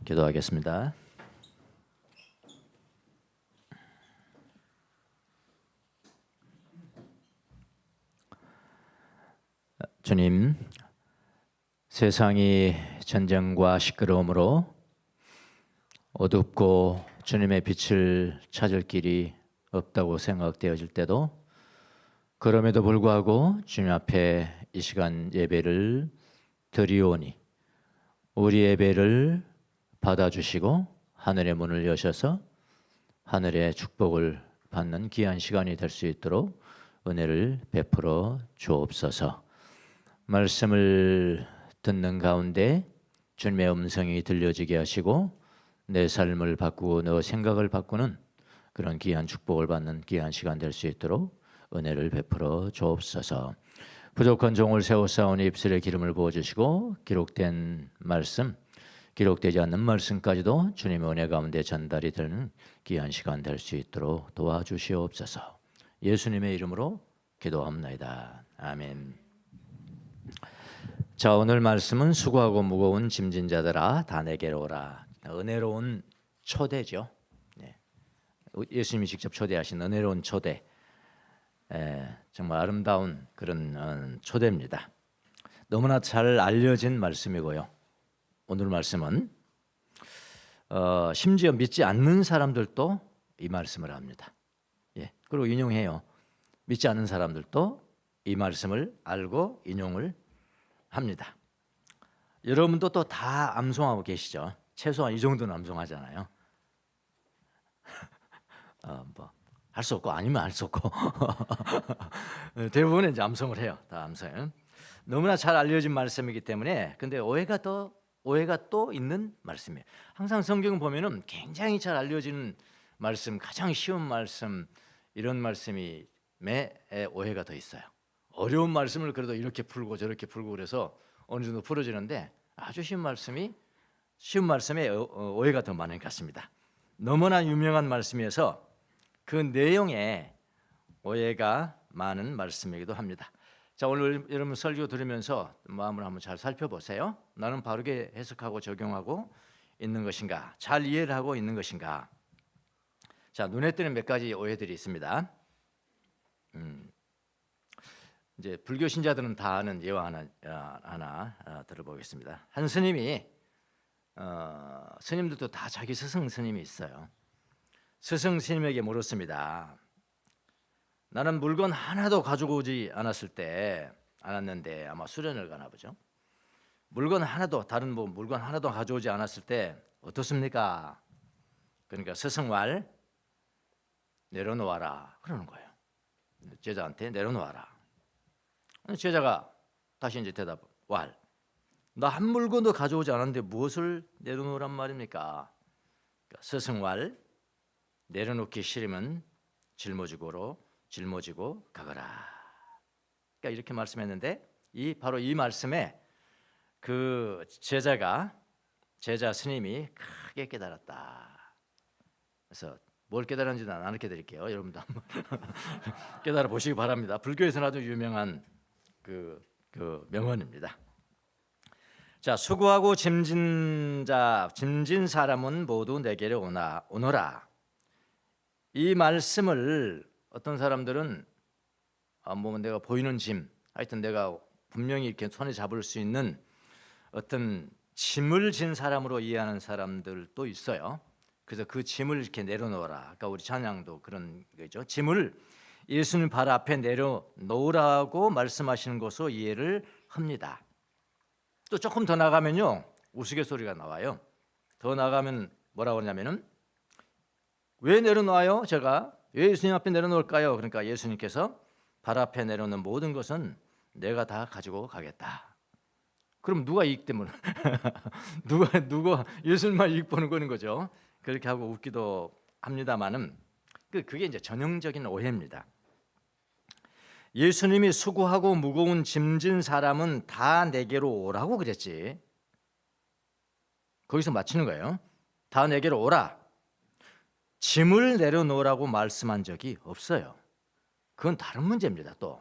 기도하겠습니다. 주님, 세상이 전쟁과 시끄러움으로 어둡고 주님의 빛을 찾을 길이 없다고 생각되어질 때도, 그럼에도 불구하고 주님 앞에 이 시간 예배를 드리오니 우리 예배를 받아주시고 하늘의 문을 여셔서 하늘의 축복을 받는 귀한 시간이 될 수 있도록 은혜를 베풀어 주옵소서. 말씀을 듣는 가운데 주님의 음성이 들려지게 하시고 내 삶을 바꾸고 내 생각을 바꾸는 그런 귀한 축복을 받는 귀한 시간 될 수 있도록 은혜를 베풀어 주옵소서. 부족한 종을 세우사오니 입술에 기름을 부어주시고 기록된 말씀, 기록되지 않는 말씀까지도 주님의 은혜 가운데 전달이 되는 귀한 시간 될 수 있도록 도와주시옵소서. 예수님의 이름으로 기도합나이다. 아멘. 자, 오늘 말씀은 수고하고 무거운 짐진 자들아 다 내게로 오라. 은혜로운 초대죠. 예수님이 직접 초대하신 은혜로운 초대. 정말 아름다운 그런 초대입니다. 너무나 잘 알려진 말씀이고요. 오늘 말씀은 심지어 믿지 않는 사람들도 이 말씀을 합니다. 그리고 인용해요. 믿지 않는 사람들도 이 말씀을 알고 인용을 합니다. 여러분도 또 다 암송하고 계시죠. 최소한 이 정도는 암송하잖아요. 할 수 없고 아니면 할 수 없고 대부분은 이제 암송을 해요. 다 암송. 너무나 잘 알려진 말씀이기 때문에 근데 오해가 또 있는 말씀이에요. 항상 성경 보면은 굉장히 잘 알려지는 말씀, 가장 쉬운 말씀, 이런 말씀이 오해가 더 있어요. 어려운 말씀을 그래도 이렇게 풀고 저렇게 풀고 그래서 어느 정도 풀어지는데 아주 쉬운 말씀에 오해가 더 많은 것 같습니다. 너무나 유명한 말씀이어서 그 내용에 오해가 많은 말씀이기도 합니다. 자, 오늘 여러분 설교 들으면서 마음을 한번 잘 살펴보세요. 나는 바르게 해석하고 적용하고 있는 것인가? 잘 이해를 하고 있는 것인가? 자, 눈에 띄는 몇 가지 오해들이 있습니다. 이제 불교 신자들은 다 아는 예화 하나 들어보겠습니다. 한 스님이 스님들도 다 자기 스승 스님이 있어요. 스승 스님에게 물었습니다. 나는 물건 하나도 가지고 오지 않았는데 아마 수련을 가나 보죠. 다른 물건 하나도 가져오지 않았을 때 어떻습니까? 그러니까 스승 말 내려놓아라 그러는 거예요. 제자한테 내려놓아라. 제자가 다시 이제 대답 나 한 물건도 가져오지 않았는데 무엇을 내려놓으란 말입니까? 그러니까 스승 말 내려놓기 싫으면 짊어지고 가거라. 그러니까 이렇게 말씀했는데 바로 이 말씀에 그 제자 스님이 크게 깨달았다. 그래서 뭘 깨달았는지 난 안 알게 드릴게요. 여러분도 한번 깨달아 보시기 바랍니다. 불교에서는 아주 유명한 그 명언입니다. 자, 수고하고 짐진 사람은 모두 내게로 오너라. 이 말씀을 어떤 사람들은 내가 보이는 짐, 하여튼 내가 분명히 이렇게 손에 잡을 수 있는 어떤 짐을 진 사람으로 이해하는 사람들도 있어요. 그래서 그 짐을 이렇게 내려놓으라. 그러니까 우리 찬양도 그런 거죠. 짐을 예수님 발 앞에 내려놓으라고 말씀하시는 것으로 이해를 합니다. 또 조금 더 나가면요, 우스갯소리가 나와요. 더 나가면 뭐라고 하냐면은 왜 내려놓아요? 제가 왜 예수님 앞에 내려놓을까요? 그러니까 예수님께서 발 앞에 내려놓는 모든 것은 내가 다 가지고 가겠다. 그럼 누가 이익 때문에 누가 예수님만 이익 보는 거는 거죠. 그렇게 하고 웃기도 합니다만은 그게 이제 전형적인 오해입니다. 예수님이 수고하고 무거운 짐진 사람은 다 내게로 오라고 그랬지. 거기서 맞추는 거예요. 다 내게로 오라. 짐을 내려놓으라고 말씀한 적이 없어요. 그건 다른 문제입니다. 또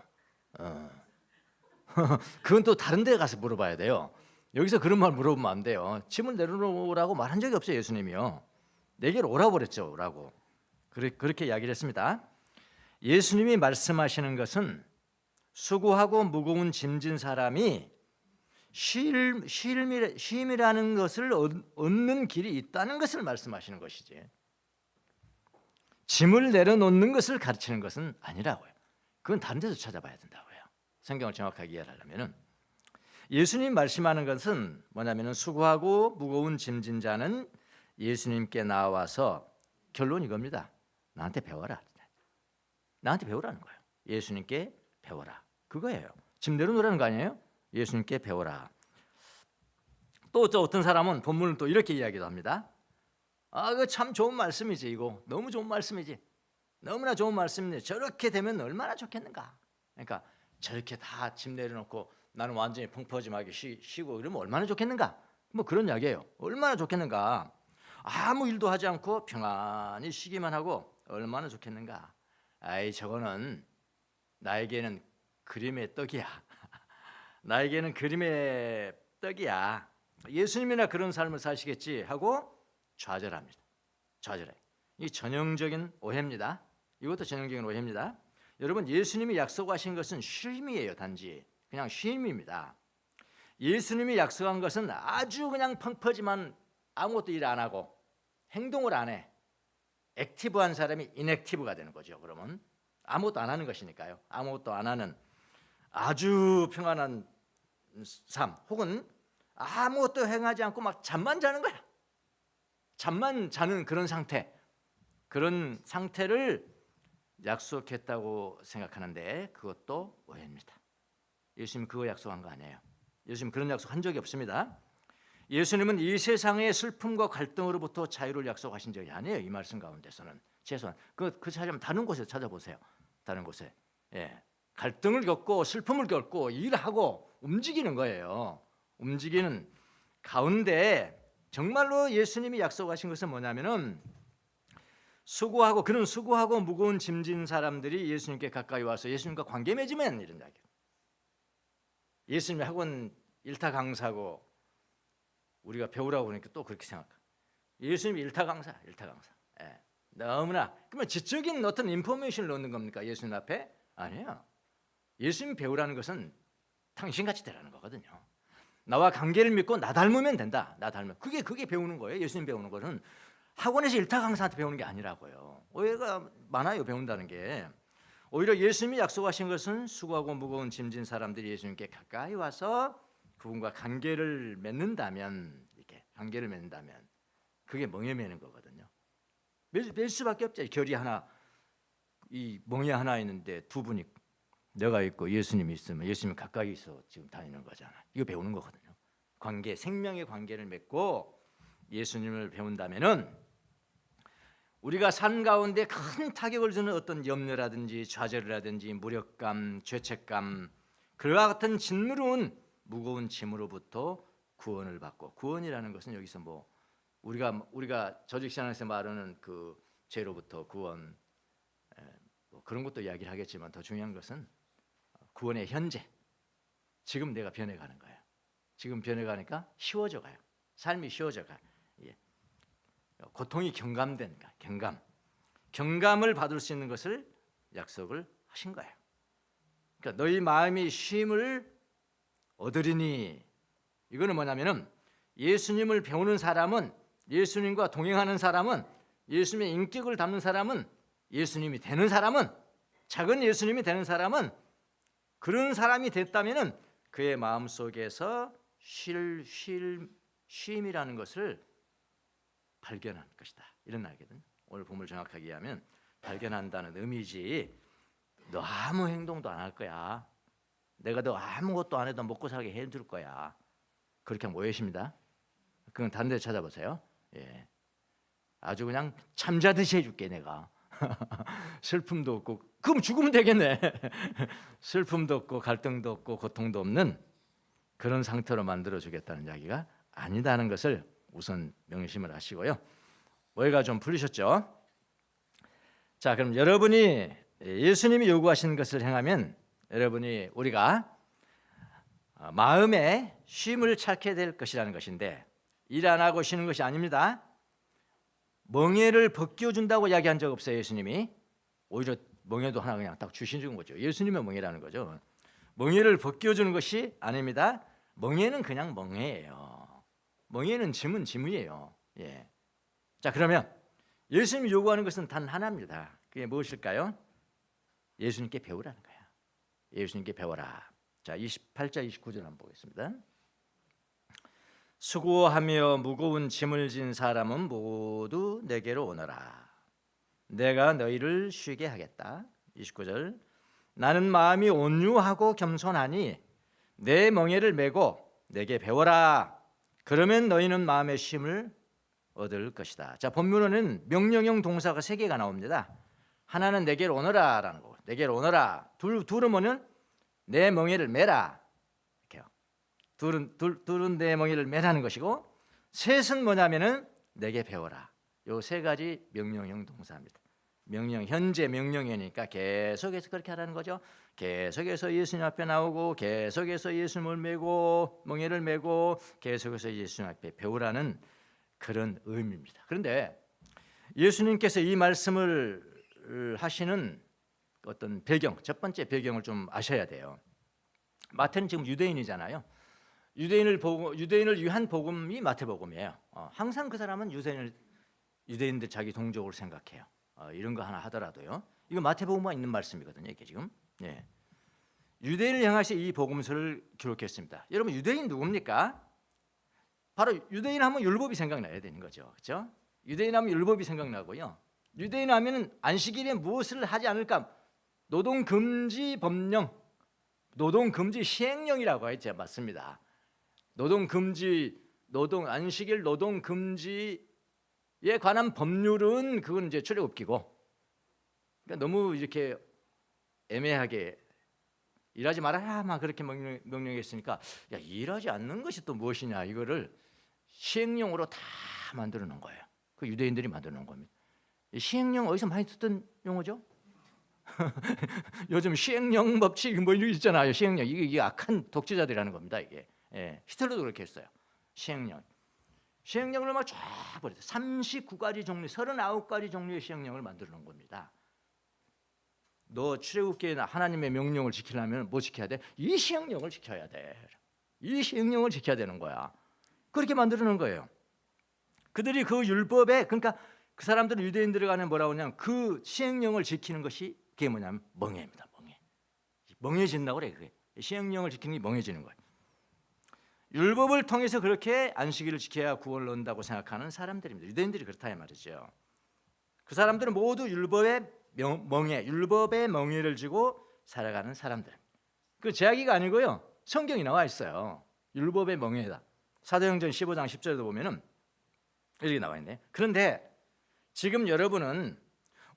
그건 또 다른 데 가서 물어봐야 돼요. 여기서 그런 말 물어보면 안 돼요. 짐을 내려놓으라고 말한 적이 없어요. 예수님이요. 내게로 오라고 그랬죠. 오라고. 그렇게 이야기를 했습니다. 예수님이 말씀하시는 것은 수고하고 무거운 짐진 사람이 쉼이라는 것을 얻는 길이 있다는 것을 말씀하시는 것이지, 짐을 내려놓는 것을 가르치는 것은 아니라고요. 그건 다른 데서 찾아봐야 된다고요. 성경을 정확하게 이해하려면 예수님 말씀하는 것은 뭐냐면 수고하고 무거운 짐진 자는 예수님께 나와서, 결론 이겁니다. 나한테 배워라. 나한테 배우라는 거예요. 예수님께 배워라. 그거예요. 짐 내려놓으라는 거 아니에요? 예수님께 배워라. 또 어떤 사람은 본문을 또 이렇게 이야기도 합니다. 그거 참 좋은 말씀이지. 이거 너무 좋은 말씀이지. 너무나 좋은 말씀인데 저렇게 되면 얼마나 좋겠는가. 그러니까 저렇게 다 짐 내려놓고 나는 완전히 펑퍼짐하게 쉬고 이러면 얼마나 좋겠는가. 뭐 그런 이야기예요. 얼마나 좋겠는가. 아무 일도 하지 않고 평안히 쉬기만 하고 얼마나 좋겠는가. 아이, 저거는 나에게는 그림의 떡이야. 나에게는 그림의 떡이야. 예수님이나 그런 삶을 사시겠지 하고 좌절합니다. 좌절해. 이 전형적인 오해입니다. 이것도 전형적인 오해입니다. 여러분, 예수님이 약속하신 것은 쉼이에요. 단지 그냥 쉼입니다. 예수님이 약속한 것은 아주 그냥 펑퍼지만 아무것도 일 안 하고 행동을 안 해. 액티브한 사람이 인액티브가 되는 거죠. 그러면 아무것도 안 하는 것이니까요. 아무것도 안 하는 아주 평안한 삶, 혹은 아무것도 행하지 않고 막 잠만 자는 거야. 잠만 자는 그런 상태, 그런 상태를 약속했다고 생각하는데 그것도 오해입니다. 예수님이 그거 약속한 거 아니에요. 예수님 그런 약속 한 적이 없습니다. 예수님은 이 세상의 슬픔과 갈등으로부터 자유를 약속하신 적이 아니에요. 이 말씀 가운데서는 최소한 그 찾으면 다른 곳에 찾아보세요. 다른 곳에 갈등을 겪고 슬픔을 겪고 일하고 움직이는 거예요. 움직이는 가운데 정말로 예수님이 약속하신 것은 뭐냐면은 그런 수고하고 무거운 짐진 사람들이 예수님께 가까이 와서 예수님과 관계 맺으면 이런 이야기예요. 예수님이 학원 일타 강사고 우리가 배우라고 그러니까 또 그렇게 생각해요. 예수님이 일타 강사. 너무나 그러면 지적인 어떤 인포메이션을 넣는 겁니까? 예수님 앞에? 아니에요. 예수님 배우라는 것은 당신같이 되라는 거거든요. 나와 관계를 맺고 나 닮으면 된다. 나 닮으면 그게 배우는 거예요. 예수님 배우는 것은 학원에서 일타 강사한테 배우는 게 아니라고요. 오해가 많아요. 배운다는 게. 오히려 예수님이 약속하신 것은 수고하고 무거운 짐진 사람들이 예수님께 가까이 와서 그분과 관계를 맺는다면, 이렇게 관계를 맺는다면 그게 멍에 매는 거거든요. 맺을 수밖에 없죠. 결이 하나, 이 멍에 하나 있는데 두 분이, 내가 있고 예수님이 있으면 예수님이 가까이 있어 지금 다니는 거잖아. 이거 배우는 거거든요. 관계, 생명의 관계를 맺고 예수님을 배운다면은 우리가 삶 가운데 큰 타격을 주는 어떤 염려라든지 좌절이라든지 무력감, 죄책감, 그와 같은 짓누르는 무거운 짐으로부터 구원을 받고, 구원이라는 것은 여기서 뭐 우리가 저직신앙에서 말하는 그 죄로부터 구원, 뭐 그런 것도 이야기를 하겠지만 더 중요한 것은 구원의 현재, 지금 내가 변해가는 거예요. 지금 변해가니까 쉬워져 가요. 삶이 쉬워져 가요. 고통이 경감된 경감을 받을 수 있는 것을 약속을 하신 거예요. 그러니까 너희 마음이 쉼을 얻으리니, 이거는 뭐냐면은 예수님을 배우는 사람은, 예수님과 동행하는 사람은, 예수님의 인격을 담는 사람은, 예수님이 되는 사람은, 작은 예수님이 되는 사람은, 그런 사람이 됐다면은 그의 마음 속에서 쉼이라는 것을 발견한 것이다. 이런 말이거든요. 오늘 본문을 정확하게 이해하면 발견한다는 의미지, 너 아무 행동도 안 할 거야. 내가 너 아무것도 안 해도 먹고 살게 해줄 거야. 그렇게 하면 오해십니다. 그건 다른 데 찾아보세요. 아주 그냥 잠자듯이 해줄게 내가. 슬픔도 없고, 그럼 죽으면 되겠네. 슬픔도 없고 갈등도 없고 고통도 없는 그런 상태로 만들어주겠다는 이야기가 아니다는 것을 우선 명심을 하시고요. 오해가 좀 풀리셨죠? 자, 그럼 여러분이 예수님이 요구하시는 것을 행하면 우리가 마음에 쉼을 찾게 될 것이라는 것인데 일 안 하고 쉬는 것이 아닙니다. 멍에를 벗겨준다고 이야기한 적 없어요. 예수님이 오히려 멍에도 하나 그냥 딱 주시는 거죠. 예수님의 멍에라는 거죠. 멍에를 벗겨주는 것이 아닙니다. 멍에는 그냥 멍에예요. 멍에는 짐은 짐이에요. 예. 자, 그러면 예수님이 요구하는 것은 단 하나입니다. 그게 무엇일까요? 예수님께 배우라는 거예요. 예수님께 배워라. 자, 28절 29절 한번 보겠습니다. 수고하며 무거운 짐을 진 사람은 모두 내게로 오너라. 내가 너희를 쉬게 하겠다. 29절. 나는 마음이 온유하고 겸손하니 내 멍에를 메고 내게 배워라. 그러면 너희는 마음의 쉼을 얻을 것이다. 자, 본문에는 명령형 동사가 3개가 나옵니다. 하나는 내게로 오너라 라는 거고, 내게로 오너라. 둘은 뭐냐면 내 멍에를 메라. 이렇게요. 둘은 내 멍에를 메라는 것이고, 셋은 뭐냐면은 내게 배워라. 요 3가지 명령형 동사입니다. 현재 명령이니까 계속해서 그렇게 하라는 거죠. 계속해서 예수님 앞에 나오고, 계속해서 예수님을 메고, 멍에를 메고, 계속해서 예수님 앞에 배우라는 그런 의미입니다. 그런데 예수님께서 이 말씀을 하시는 어떤 배경, 첫 번째 배경을 좀 아셔야 돼요. 마태는 지금 유대인이잖아요. 유대인을 위한 복음이 마태복음이에요. 항상 그 사람은 유대인들 자기 동족으로 생각해요. 이런 거 하나 하더라도요. 이거 마태복음에 있는 말씀이거든요. 이게 지금. 예. 유대인을 향하여 이 복음서를 기록했습니다. 여러분, 유대인 누굽니까? 바로 유대인 하면 율법이 생각나야 되는 거죠. 그렇죠? 유대인 하면 율법이 생각나고요. 유대인 하면은 안식일에 무엇을 하지 않을까? 노동 금지 법령, 노동 금지 시행령이라고 하죠. 맞습니다. 안식일 노동 금지에 관한 법률은 그건 이제 출애굽기고, 그러니까 너무 이렇게 애매하게 일하지 말아라 막 그렇게 명령했으니까, 야, 일하지 않는 것이 또 무엇이냐, 이거를 시행령으로 다 만들어 놓은 거예요. 그 유대인들이 만들어 놓은 겁니다. 시행령 어디서 많이 듣던 용어죠? 요즘 시행령 법칙 뭐 이런 거 있잖아요. 시행령, 이게 악한 독재자들이라는 겁니다. 이게. 예, 히틀러도 그렇게 했어요. 시행령을 막 쫙 버렸어요. 39가지 종류, 39가지 종류의 시행령을 만들어 놓은 겁니다. 너 출애굽기에 하나님의 명령을 지키려면 뭐 지켜야 돼? 이 시행령을 지켜야 돼. 이 시행령을 지켜야 되는 거야. 그렇게 만들어 놓은 거예요. 그들이 그 율법에, 그러니까 그 사람들은 유대인들이 가는 뭐라고 하냐면 그 시행령을 지키는 것이 그게 뭐냐면 멍에입니다. 멍해진다고 그래. 그게 시행령을 지키는 게 멍해지는 거예요. 율법을 통해서 그렇게 안식일을 지켜야 구원을 얻는다고 생각하는 사람들입니다. 유대인들이 그렇다 이 말이죠. 그 사람들은 모두 율법의 멍에를 쥐고 살아가는 사람들. 그 제약이가 아니고요. 성경이 나와 있어요. 율법의 멍에다. 사도행전 15장 10절에도 보면은 이렇게 나와 있네. 그런데 지금 여러분은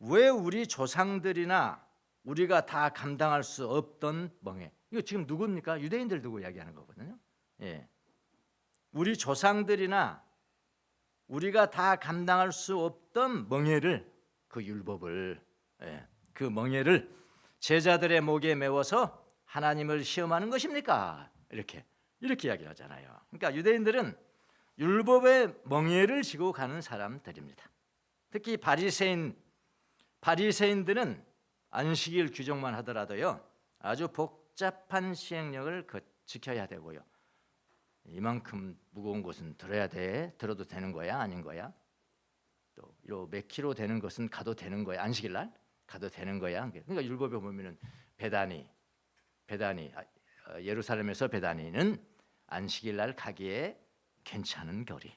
왜 우리 조상들이나 우리가 다 감당할 수 없던 멍에, 이거 지금 누굽니까? 유대인들 두고 이야기하는 거거든요. 예. 우리 조상들이나 우리가 다 감당할 수 없던 멍에를, 그 율법을, 그 멍에를 제자들의 목에 메워서 하나님을 시험하는 것입니까? 이렇게 이야기하잖아요. 그러니까 유대인들은 율법의 멍에를 지고 가는 사람들입니다. 특히 바리새인들은 안식일 규정만 하더라도요, 아주 복잡한 시행령을 지켜야 되고요. 이만큼 무거운 것은 들어도 되는 거야, 아닌 거야? 또 몇 킬로 되는 것은 가도 되는 거야, 안식일 날 가도 되는 거야. 그러니까 율법에 보면은 베다니, 예루살렘에서 베다니는 안식일 날 가기에 괜찮은 거리.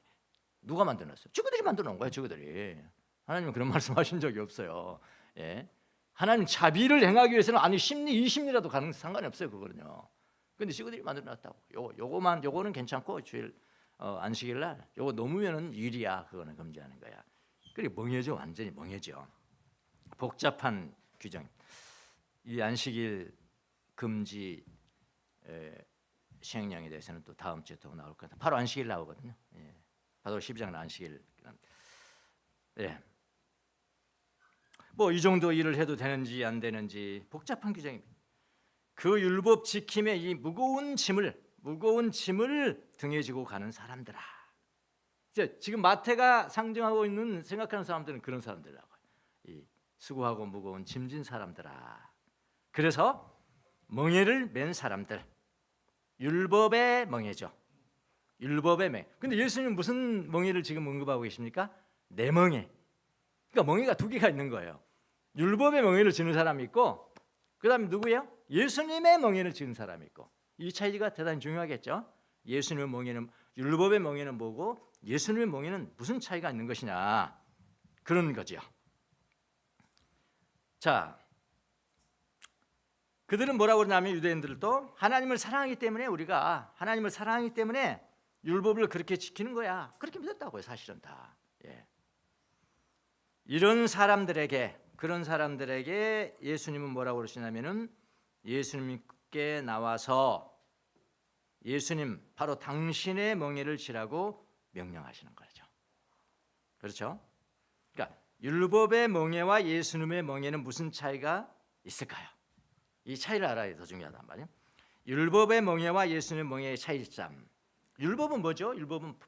누가 만들었어요? 저들이 만들어 놓은 거예요. 저들이. 하나님은 그런 말씀하신 적이 없어요. 예. 하나님 자비를 행하기 위해서는 아니 10리 20리라도 가는 상관이 없어요. 그거는요. 근데 저들이 만들어 놨다고. 요거는 괜찮고 주일 안식일 날 요거 넘으면은 일이야. 그거는 금지하는 거야. 그게 멍해죠. 완전히 멍해죠. 복잡한 규정. 이 안식일 금지 시행령에 대해서는 또 다음 주에 또 나올 겁니다. 바로 안식일 나오거든요. 예. 바로 12장 안식일. 예. 뭐 이 정도 일을 해도 되는지 안 되는지 복잡한 규정입니다. 그 율법 지킴의 이 무거운 짐을 무거운 짐을 등에 지고 가는 사람들아. 지금 마태가 상징하고 있는 생각하는 사람들은 그런 사람들이라고. 이 수고하고 무거운 짐진 사람들아. 그래서 멍에를 맨 사람들, 율법의 멍에죠. 율법의 멍에. 근데 예수님은 무슨 멍에를 지금 언급하고 계십니까? 내 멍에. 그러니까 멍에가 두 개가 있는 거예요. 율법의 멍에를 지는 사람이 있고, 그 다음에 누구예요? 예수님의 멍에를 지는 사람이 있고. 이 차이가 대단히 중요하겠죠. 예수님의 멍에는, 율법의 멍에는 뭐고 예수님의 멍에는 무슨 차이가 있는 것이냐, 그런 거죠. 자, 그들은 뭐라고 그러냐면, 유대인들도 하나님을 사랑하기 때문에, 우리가 하나님을 사랑하기 때문에 율법을 그렇게 지키는 거야, 그렇게 믿었다고요. 사실은 다. 이런 사람들에게, 그런 사람들에게 예수님은 뭐라고 그러시냐면은, 예수님께 나와서 예수님, 바로 당신의 멍에를 지라고 명령하시는 거죠. 그렇죠? 그러니까 율법의 멍에와 예수님의 멍에는 무슨 차이가 있을까요? 이 차이를 알아야 더 중요하단 말이에요. 율법의 멍에와 예수님의 멍에의 차이점. 율법은 뭐죠? 율법은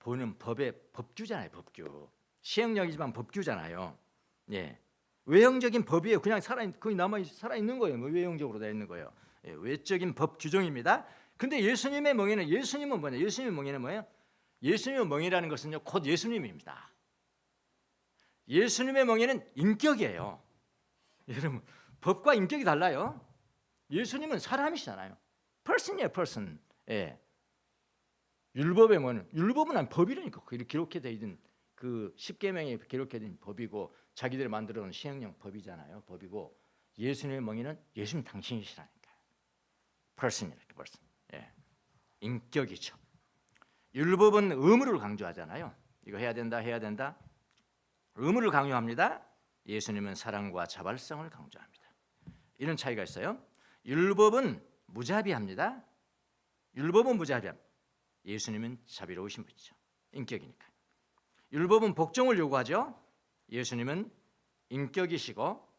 보는 법의 법규잖아요. 법규. 시행령이지만 법규잖아요. 외형적인 법이에요. 그냥 거기 남아 살아 있는 거예요. 외형적으로 되어 있는 거예요. 외적인 법 규정입니다. 근데 예수님의 멍에는, 예수님은 뭐냐? 예수님의 멍에는 뭐예요? 예수님의 멍에라는 것은요, 곧 예수님입니다. 예수님의 멍에는 인격이에요. 여러분, 법과 인격이 달라요. 예수님은 사람이시잖아요. person이에요, person. 율법의 멍에는, 율법은 법이라니까. 기록해 되어 있는 그 십계명에 기록해 있는 법이고, 자기들이 만들어 놓은 시행령 법이잖아요. 법이고, 예수님의 멍에는 예수님 당신이시라니까요. person이에요, person. 인격이죠. 율법은 의무를 강조하잖아요. 이거 해야 된다, 해야 된다. 의무를 강요합니다. 예수님은 사랑과 자발성을 강조합니다. 이런 차이가 있어요. 율법은 무자비합니다. 율법은 무자비합니다. 예수님은 자비로우신 분이죠. 인격이니까. 율법은 복종을 요구하죠. 예수님은 인격이시고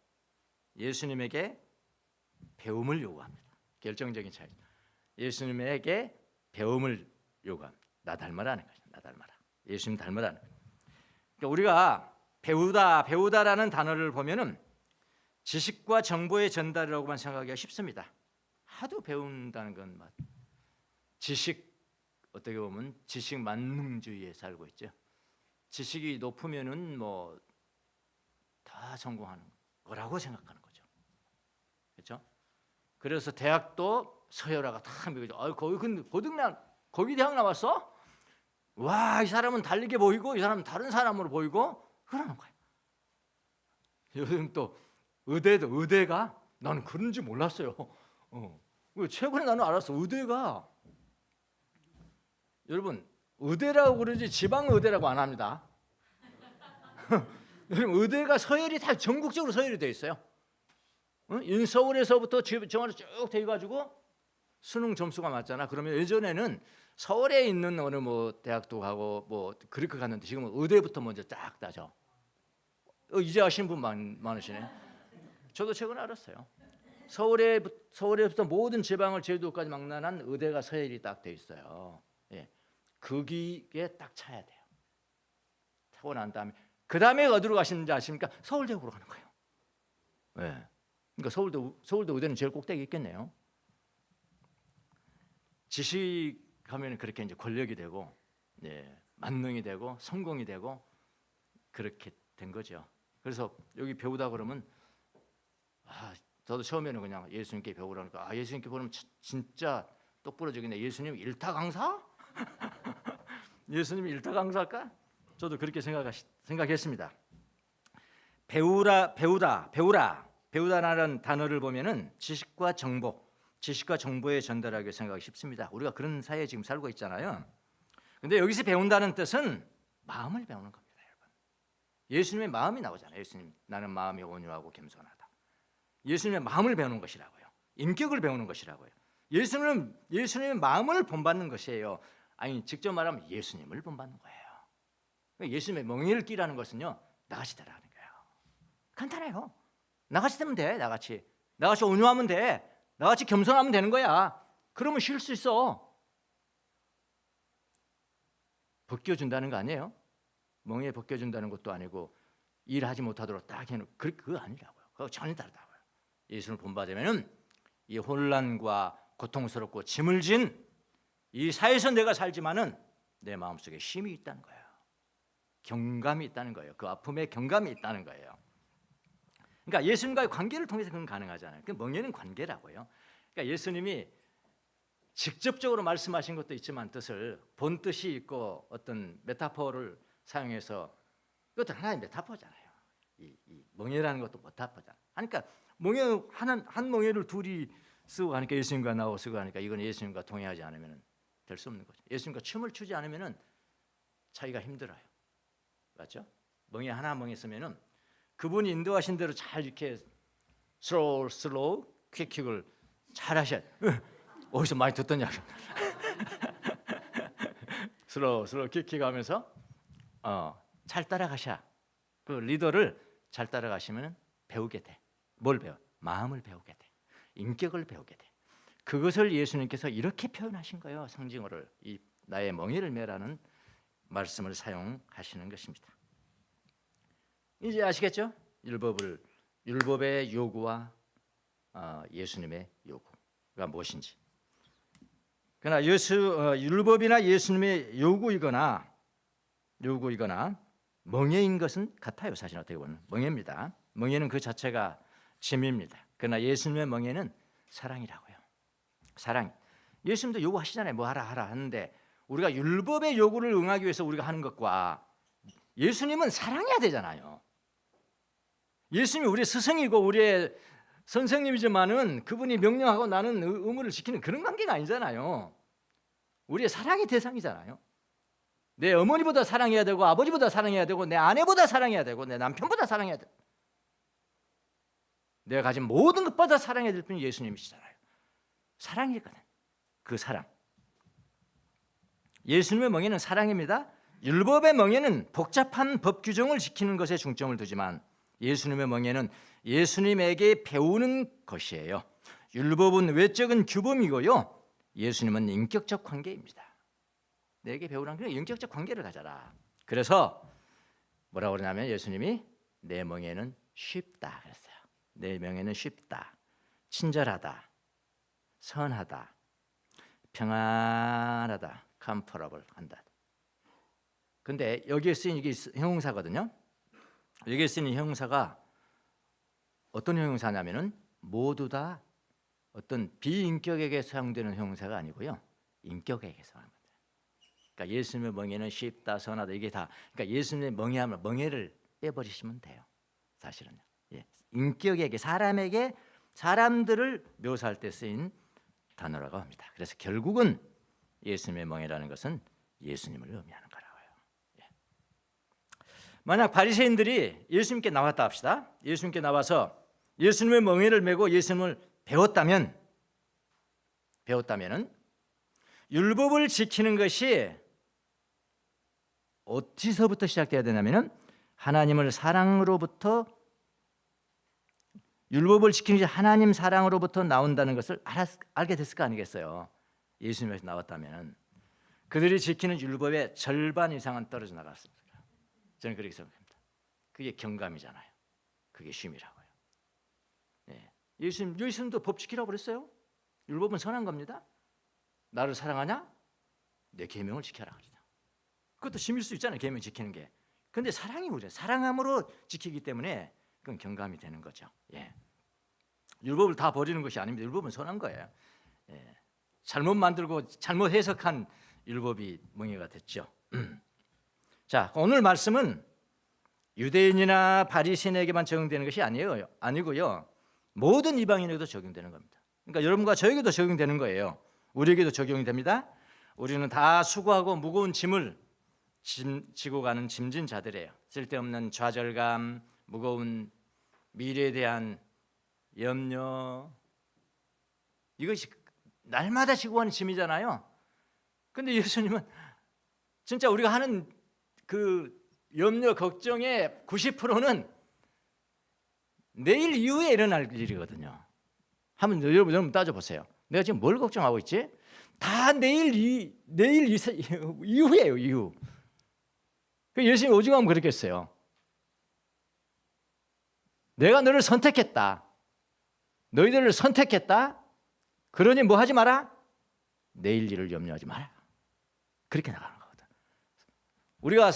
예수님에게 배움을 요구합니다. 결정적인 차이. 예수님에게 배움을 요구합니다. 나 닮아라는 거죠. 나 닮아라. 예수님 닮아라는 거죠. 그러니까 우리가 배우다라는 단어를 보면은 지식과 정보의 전달이라고만 생각하기가 쉽습니다. 하도 배운다는 건 지식, 어떻게 보면 지식 만능주의에 살고 있죠. 지식이 높으면은 뭐 다 성공하는 거라고 생각하는 거죠. 그렇죠? 그래서 대학도 서열화가 다 미국이죠. 거기 거기 대학 나왔어? 와, 이 사람은 달리게 보이고 이 사람은 다른 사람으로 보이고 그러는 거예요. 요즘 또 의대가 나는 그런지 몰랐어요. 최근에 나는 알았어. 의대가, 여러분, 의대라고 그러지 지방 의대라고 안 합니다. 여러분, 의대가 서열이 다 전국적으로 서열이 돼 있어요. 인서울에서부터 정원을 쭉 돼가지고 수능 점수가 맞잖아. 그러면 예전에는 서울에 있는 어느 뭐 대학도 가고 뭐 그렇게 갔는데 지금은 의대부터 먼저 쫙 따져. 이제 아시는 분 많으시네. 저도 최근에 알았어요. 서울에부터 모든 지방을 제주도까지 망라한 의대가 서열이 딱 돼 있어요. 거기에 딱 차야 돼요. 타고 난 다음에 그 다음에 어디로 가시는지 아십니까? 서울대학으로 가는 거예요. 그러니까 서울대 의대는 제일 꼭대기 있겠네요. 지식하면 그렇게 이제 권력이 되고, 만능이 되고, 성공이 되고 그렇게 된 거죠. 그래서 여기 배우다 그러면 저도 처음에는 그냥 예수님께 배우라니까 예수님께 배우면 진짜 똑부러지겠네. 예수님 일타 강사? 예수님이 일타 강사일까? 저도 그렇게 생각했습니다. 배우다라는 단어를 보면은 지식과 정보의 전달하기 생각하기 쉽습니다. 우리가 그런 사회에 지금 살고 있잖아요. 근데 여기서 배운다는 뜻은 마음을 배우는 겁니다, 여러분. 예수님의 마음이 나오잖아요. 예수님, 나는 마음이 온유하고 겸손하다. 예수님의 마음을 배우는 것이라고요. 인격을 배우는 것이라고요. 예수님의 마음을 본받는 것이에요. 아니, 직접 말하면 예수님을 본받는 거예요. 예수님의 멍에를 끼라는 것은요, 나같이 되라는 거예요. 간단해요. 나같이 되면 돼. 나같이 온유하면 돼. 나같이 겸손하면 되는 거야. 그러면 쉴 수 있어. 벗겨준다는 거 아니에요? 멍에 벗겨준다는 것도 아니고 일하지 못하도록 딱 해놓고 그거 아니라고요. 그거 전혀 다르다고요. 예수를 본받으면은 이 혼란과 고통스럽고 짐을 진 이 사회에서 내가 살지만은 내 마음속에 쉼이 있다는 거예요. 경감이 있다는 거예요. 그 아픔에 경감이 있다는 거예요. 그러니까 예수님과의 관계를 통해서 그건 가능하잖아요. 그 멍에는 관계라고요. 그러니까 예수님이 직접적으로 말씀하신 것도 있지만 뜻을 본 뜻이 있고 어떤 메타포를 사용해서 그것도 하나의 메타포잖아요. 이 멍에라는 것도 메타포잖아요. 그러니까 멍에 한 멍에를 둘이 쓰고 가니까 예수님과 나하고 쓰고 가니까 이건 예수님과 동의하지 않으면 될 수 없는 거죠. 예수님과 춤을 추지 않으면 자기가 힘들어요. 맞죠? 멍에 하나 멍에 쓰면은 그분이 인도하신 대로 잘 이렇게 슬로우 퀵킥을 잘 하셔야 돼요. 어디서 많이 듣던 이야기. 슬로우 퀵킥 하면서 잘 따라가셔. 그 리더를 잘 따라가시면 배우게 돼. 뭘 배워? 마음을 배우게 돼. 인격을 배우게 돼. 그것을 예수님께서 이렇게 표현하신 거예요. 상징어를 이 나의 멍에를 메라는 말씀을 사용하시는 것입니다. 이제 아시겠죠? 율법의 요구와 예수님의 요구가 무엇인지. 그러나 율법이나 예수님의 요구이거나 멍에인 것은 같아요. 사실 어떻게 보면 멍에입니다. 멍에는 그 자체가 짐입니다. 그러나 예수님의 멍에는 사랑이라고요. 사랑. 예수님도 요구하시잖아요. 뭐 하라 하는데 우리가 율법의 요구를 응하기 위해서 우리가 하는 것과 예수님은 사랑해야 되잖아요. 예수님이 우리의 스승이고 우리의 선생님이지만은 그분이 명령하고 나는 의무를 지키는 그런 관계가 아니잖아요. 우리의 사랑의 대상이잖아요. 내 어머니보다 사랑해야 되고 아버지보다 사랑해야 되고 내 아내보다 사랑해야 되고 내 남편보다 사랑해야 되고 내가 가진 모든 것보다 사랑해야 될 분이 예수님이시잖아요. 사랑이거든. 그 사랑. 예수님의 멍에는 사랑입니다. 율법의 멍에는 복잡한 법 규정을 지키는 것에 중점을 두지만 예수님의 멍에는 예수님에게 배우는 것이에요. 율법은 외적인 규범이고요. 예수님은 인격적 관계입니다. 내게 배우라는 게 인격적 관계를 가져라. 그래서 뭐라고 그러냐면 예수님이 내 멍에는 쉽다 그랬어요. 내 멍에는 쉽다, 친절하다, 선하다, 평안하다, comfortable 한다. 근데 여기에 쓰인 이게 형용사거든요. 여기에 쓰인 형용사가 어떤 형용사냐면은 모두 다 어떤 비인격에게 사용되는 형용사가 아니고요, 인격에게 사용합니다. 그러니까 예수님의 멍에는 쉽다, 선하다 이게 다. 그러니까 예수님의 멍에하면 멍에를 빼버리시면 돼요. 사실은요. 예. 인격에게 사람에게 사람들을 묘사할 때 쓰인 단어라고 합니다. 그래서 결국은 예수님의 멍에라는 것은 예수님을 의미하는 거라고요. 예. 만약 바리새인들이 예수님께 나왔다 합시다. 예수님께 나와서 예수님의 멍에를 메고 예수님을 배웠다면은 율법을 지키는 것이 어디서부터 시작돼야 되냐면은 하나님을 사랑으로부터 율법을 지키는 것이 하나님 사랑으로부터 나온다는 것을 알게 됐을 거 아니겠어요. 예수님에서 나왔다면 그들이 지키는 율법의 절반 이상은 떨어져 나갔습니다. 저는 그렇게 생각합니다. 그게 경감이잖아요. 그게 쉼이라고요. 예. 예수님도 법 지키라고 그랬어요. 율법은 선한 겁니다. 나를 사랑하냐? 내 계명을 지켜라 그러죠. 그것도 쉼일 수 있잖아요. 계명 지키는 게. 근데 사랑이 우리가 사랑함으로 지키기 때문에 그건 경감이 되는 거죠. 예. 율법을 다 버리는 것이 아닙니다. 율법은 선한 거예요. 예. 잘못 만들고 잘못 해석한 율법이 멍에가 됐죠. 자, 오늘 말씀은 유대인이나 바리새인에게만 적용되는 것이 아니고요. 모든 이방인에게도 적용되는 겁니다. 그러니까 여러분과 저에게도 적용되는 거예요. 우리에게도 적용이 됩니다. 우리는 다 수고하고 무거운 짐을 지고 가는 짐진 자들이에요. 쓸데없는 좌절감, 무거운 미래에 대한 염려, 이것이 날마다 지고 가는 짐이잖아요. 근데 예수님은 진짜 우리가 하는 그 염려, 걱정의 90%는 내일 이후에 일어날 일이거든요. 한번 여러분 따져보세요. 내가 지금 뭘 걱정하고 있지? 다 내일 이후예요. 이후. 예수님 오죽하면 그랬겠어요. 내가 너를 선택했다. 너희들을 선택했다. 그러니 뭐 하지 마라? 내일 일을 염려하지 마라. 그렇게 나가는 거거든. 우리가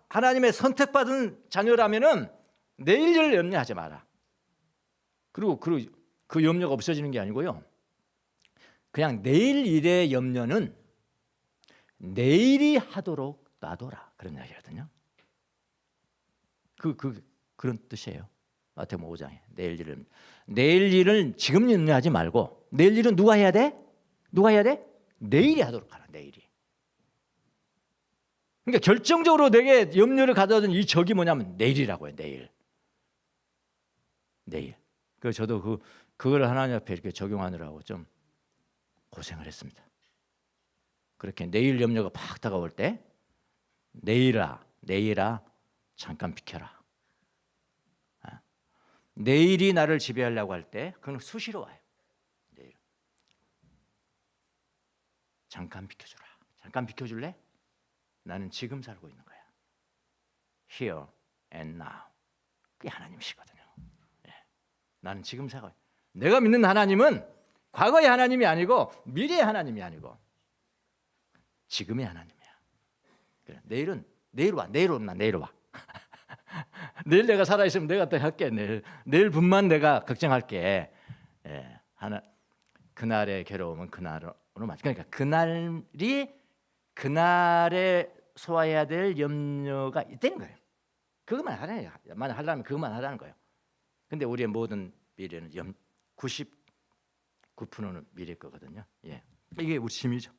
하나님의 선택받은 자녀라면은 내일 일을 염려하지 마라. 그리고 그 염려가 없어지는 게 아니고요. 그냥 내일 일의 염려는 내일이 하도록 놔둬라. 그런 이야기거든요. 그런 뜻이에요. 마태복음 5장에 내일 일을 지금 염려하지 말고 내일 일은 누가 해야 돼? 누가 해야 돼? 내일이 하도록 하라. 내일이. 그러니까 결정적으로 내게 염려를 가져다준 이 적이 뭐냐면 내일이라고 해요. 내일. 그래서 저도 그걸 하나님 앞에 이렇게 적용하느라고 좀 고생을 했습니다. 그렇게 내일 염려가 팍 다가올 때 내일아 잠깐 비켜라. 내일이 나를 지배하려고 할 때 그건 수시로 와요. 내일. 잠깐 비켜주라. 잠깐 비켜줄래? 나는 지금 살고 있는 거야. Here and now. 그게 하나님이시거든요. 네. 나는 지금 살고 있는. 내가 믿는 하나님은 과거의 하나님이 아니고 미래의 하나님이 아니고 지금의 하나님이야. 그래. 내일 와. 내일 내가 살아있으면 내가 또 할게. 내일 분만 내가 걱정할게. 예, 그날의 괴로움은 그날로 맞지. 그러니까 그날에 소화해야 될 염려가 있다는 거예요. 그것만 하래요. 만약 하려면 그것만 하라는 거예요. 근데 우리의 모든 미래는 99%는 미래일 거거든요. 예, 이게 우리 짐이죠.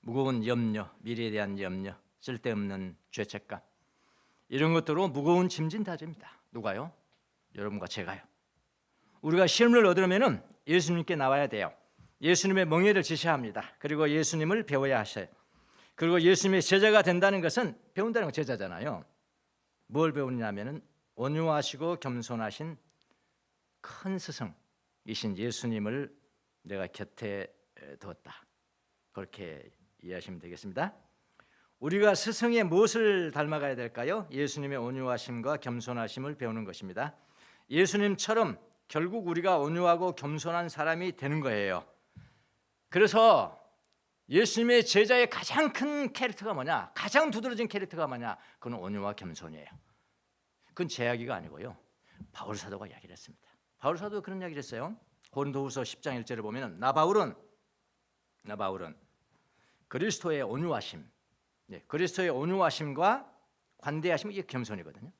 무거운 염려, 미래에 대한 염려, 쓸데없는 죄책감, 이런 것들로 무거운 짐진다집니다. 누가요? 여러분과 제가요. 우리가 시험을 얻으려면 예수님께 나와야 돼요. 예수님의 멍에를 지시합니다. 그리고 예수님을 배워야 하셔요. 그리고 예수님의 제자가 된다는 것은 배운다는 건 제자잖아요. 뭘 배우냐면은 온유하시고 겸손하신 큰 스승이신 예수님을 내가 곁에 두었다. 그렇게 이해하시면 되겠습니다. 우리가 스승의 무엇을 닮아가야 될까요? 예수님의 온유하심과 겸손하심을 배우는 것입니다. 예수님처럼 결국 우리가 온유하고 겸손한 사람이 되는 거예요. 그래서 예수님의 제자의 가장 큰 캐릭터가 뭐냐? 가장 두드러진 캐릭터가 뭐냐? 그건 온유와 겸손이에요. 그건 제 이야기가 아니고요. 바울 사도가 이야기를 했습니다. 바울 사도가 그런 이야기를 했어요. 고린도후서 10장 1절을 보면 나 바울은 그리스도의 온유하심, 그리스도의 온유하심과 관대하심, 이게 겸손이거든요.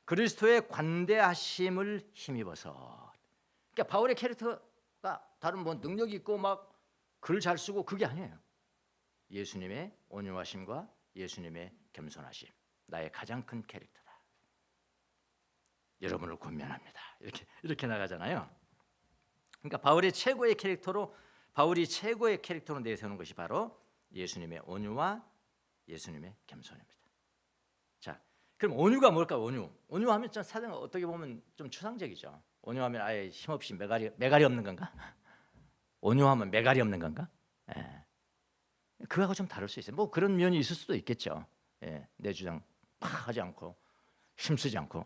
그리스도의 관대하심을 힘입어서. 그러니까 바울의 캐릭터가 다른 뭐 능력이 있고 막 글 잘 쓰고 그게 아니에요. 예수님의 온유하심과 예수님의 겸손하심, 나의 가장 큰 캐릭터다. 여러분을 권면합니다. 이렇게 나가잖아요. 그러니까 바울이 최고의 캐릭터로 내세우는 것이 바로 예수님의 온유와 예수님의 겸손입니다. 자, 그럼 온유가 뭘까? 온유하면 좀 사실 어떻게 보면 좀 추상적이죠. 온유하면 아예 힘없이 매갈이 없는 건가? 온유하면 매갈이 없는 건가? 예. 그거하고 좀 다를 수 있어요. 뭐 그런 면이 있을 수도 있겠죠. 예. 내 주장 팍 하지 않고 힘쓰지 않고.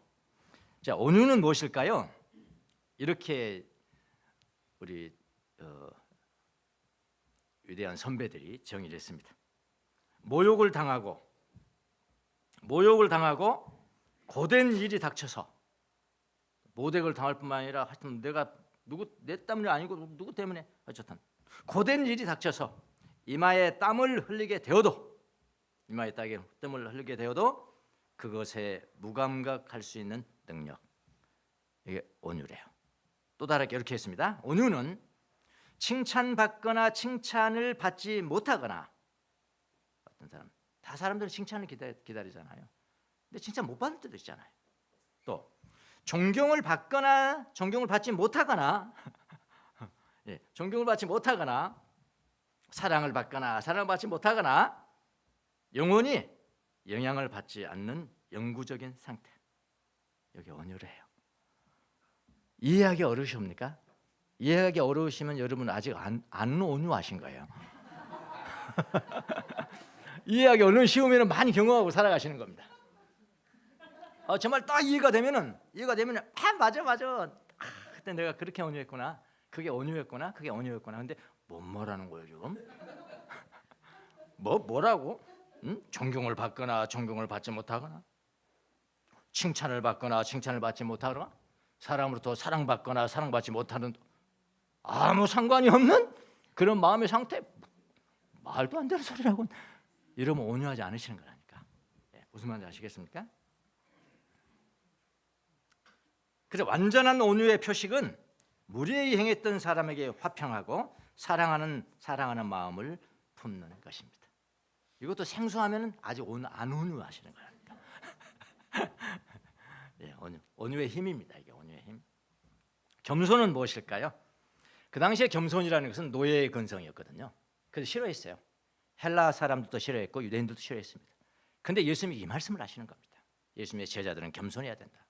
자, 온유는 무엇일까요? 이렇게 우리 위대한 선배들이 정의를 했습니다. 모욕을 당하고 고된 일이 닥쳐서 모욕을 당할 뿐만 아니라 하여튼 내 때문이 아니고 누구 때문에 어쨌든 고된 일이 닥쳐서 이마에 땀을 흘리게 되어도 그것에 무감각할 수 있는 능력, 이게 온유래요. 또 다르게 이렇게 했습니다. 온유는 칭찬받거나 칭찬을 받지 못하거나, 어떤 사람들은 칭찬을 기다리잖아요. 근데 칭찬 못 받을 때도 있잖아요. 또 존경을 받지 못하거나 존경을 받지 못하거나 사랑을 받지 못하거나 영원히 영향을 받지 않는 영구적인 상태, 여기 온유래요. 이해하기 어려우십니까? 이해하기 어려우시면 여러분 아직 안 온유하신 거예요. 이해하기 얼마나 쉬우면 많이 경험하고 살아가시는 겁니다. 정말 딱 이해가 되면은 맞아. 그때 내가 그렇게 온유했구나. 그게 온유했구나. 근데 뭔 말하는 거예요 지금? 뭐라고? 존경을 받거나 존경을 받지 못하거나, 칭찬을 받거나 칭찬을 받지 못하거나, 사람으로부터 사랑받거나 사랑받지 못하는, 아무 상관이 없는 그런 마음의 상태. 말도 안 되는 소리라고. 이러면 온유하지 않으시는 거라니까. 무슨 말인지 아시겠습니까? 그래서 완전한 온유의 표식은 무례히 행했던 사람에게 화평하고 사랑하는 마음을 품는 것입니다. 이것도 생소하면 아직 안 온유하시는 거라니까. 온유의 힘입니다. 이게 온유의 힘. 겸손은 무엇일까요? 그 당시에 겸손이라는 것은 노예의 근성이었거든요. 그래서 싫어했어요. 헬라 사람들도 싫어했고 유대인들도 싫어했습니다. 근데 예수님이 이 말씀을 하시는 겁니다. 예수님의 제자들은 겸손해야 된다.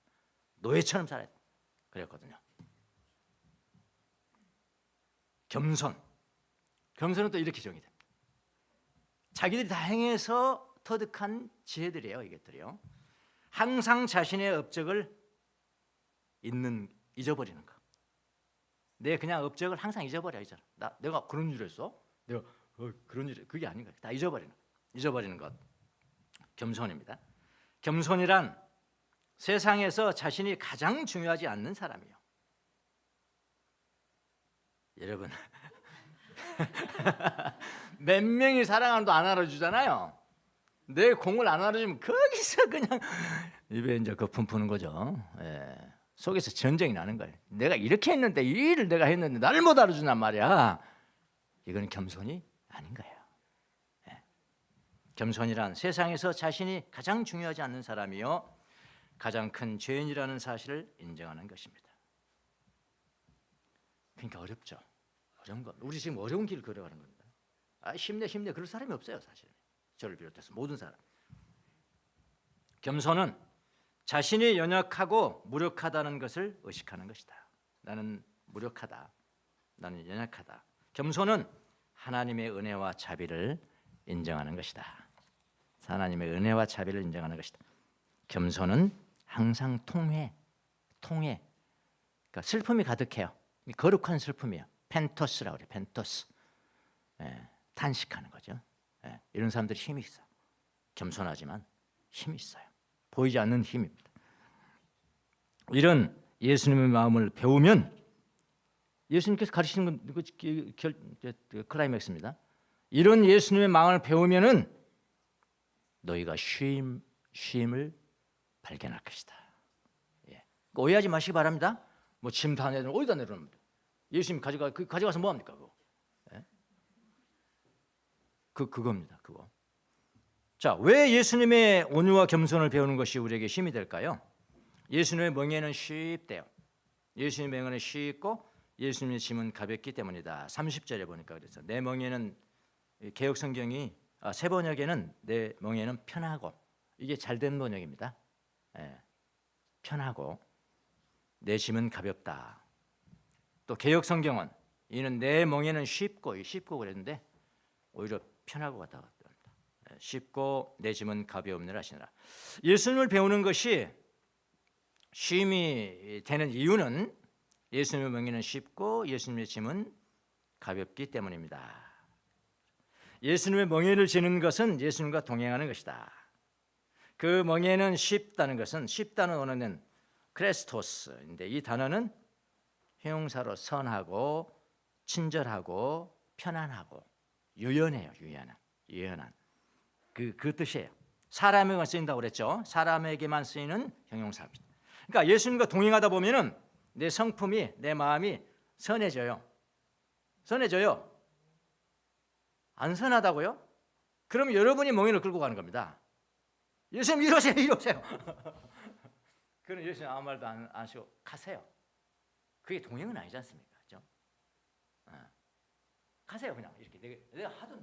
노예처럼 살아야 된다. 그랬거든요. 겸손은 또 이렇게 정의됩니다. 자기들이 다 행해서 터득한 지혜들이에요. 이것들이요. 항상 자신의 업적을 잊어버리는 거. 내 그냥 업적을 항상 잊어버려. 내가 그런 일 했어? 내가 그런 일, 그게 아닌 거예요. 다 잊어버리는 것. 겸손입니다. 겸손이란 세상에서 자신이 가장 중요하지 않는 사람이에요. 여러분, 몇 명이 사랑하는도 안 알아주잖아요. 내 공을 안 알아주면 거기서 그냥 입에 이제 거품 푸는 거죠. 속에서 전쟁이 나는 거예요. 내가 이렇게 했는데, 이 일을 내가 했는데 나를 못 알아주단 말이야. 이건 겸손이 아닌 거예요. 겸손이란 세상에서 자신이 가장 중요하지 않는 사람이요, 가장 큰 죄인이라는 사실을 인정하는 것입니다. 그러니까 어렵죠. 어려운 거. 우리 지금 어려운 길을 걸어가는 겁니다. 힘내 그럴 사람이 없어요. 사실 저를 비롯해서 모든 사람. 겸손은 자신이 연약하고 무력하다는 것을 의식하는 것이다. 나는 무력하다. 나는 연약하다. 겸손은 하나님의 은혜와 자비를 인정하는 것이다. 하나님의 은혜와 자비를 인정하는 것이다. 겸손은 항상 통회. 그러니까 슬픔이 가득해요. 거룩한 슬픔이에요. 펜토스라고 그래요. 펜토스. 탄식하는 거죠. 이런 사람들이 힘이 있어. 겸손하지만 힘이 있어요. 보이지 않는 힘입니다. 이런 예수님의 마음을 배우면, 예수님께서 가르치는 건 클라이맥스입니다. 이런 예수님의 마음을 배우면은 너희가 쉼을 발견할 것이다. 오해하지 마시기 바랍니다. 뭐 짐 다 내놓으면 어디다 내놓습니까? 예수님 가져가서 뭐 합니까? 그겁니다. 그거. 자, 왜 예수님의 온유와 겸손을 배우는 것이 우리에게 힘이 될까요? 예수님의 멍에는 쉽대요. 예수님의 멍에는 쉽고 예수님의 짐은 가볍기 때문이다. 30절에 보니까 그래서 내 멍에는, 개역 성경이 새 번역에는 내 멍에는 편하고, 이게 잘된 번역입니다. 편하고 내 짐은 가볍다. 또 개역 성경은 이는 내 멍에는 쉽고 그랬는데 오히려 편하고 같다. 쉽고 내 짐은 가벼움이라 하시느라. 예수님을 배우는 것이 쉼이 되는 이유는 예수님의 멍에는 쉽고 예수님의 짐은 가볍기 때문입니다. 예수님의 멍에를 지는 것은 예수님과 동행하는 것이다. 그 멍에는 쉽다는 것은, 쉽다는 언어는 크레스토스인데, 이 단어는 형용사로 선하고 친절하고 편안하고 유연해요. 유연한 그 뜻이에요. 사람에게만 쓰인다고 그랬죠. 사람에게만 쓰이는 형용사입니다. 그러니까 예수님과 동행하다 보면은 내 성품이, 내 마음이 선해져요. 안 선하다고요? 그러면 여러분이 멍에를 끌고 가는 겁니다. 예수님 이리 오세요. 그럼 예수님 아무 말도 안 하시고 가세요. 그게 동행은 아니지 않습니까? 그렇죠? 가세요. 그냥 이렇게 내가 하도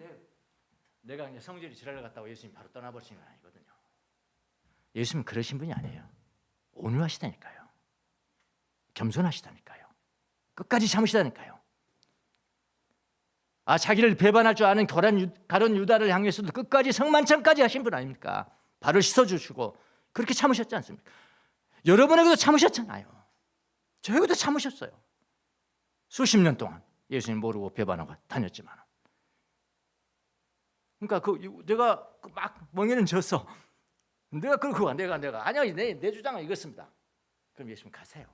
내가 그냥 성질이 지랄을 갔다고 예수님 바로 떠나버리시는 건 아니거든요. 예수님 그러신 분이 아니에요. 온유하시다니까요. 겸손하시다니까요. 끝까지 참으시다니까요. 자기를 배반할 줄 아는 가룟 유다를 향해서도 끝까지 성만찬까지 하신 분 아닙니까? 발을 씻어주시고 그렇게 참으셨지 않습니까? 여러분에게도 참으셨잖아요. 저에게도 참으셨어요. 수십 년 동안 예수님 모르고 배반하고 다녔지만, 그러니까 내가 막 멍에는 졌어. 내가 아니요, 내 주장은 이것입니다. 그럼 예수님 가세요.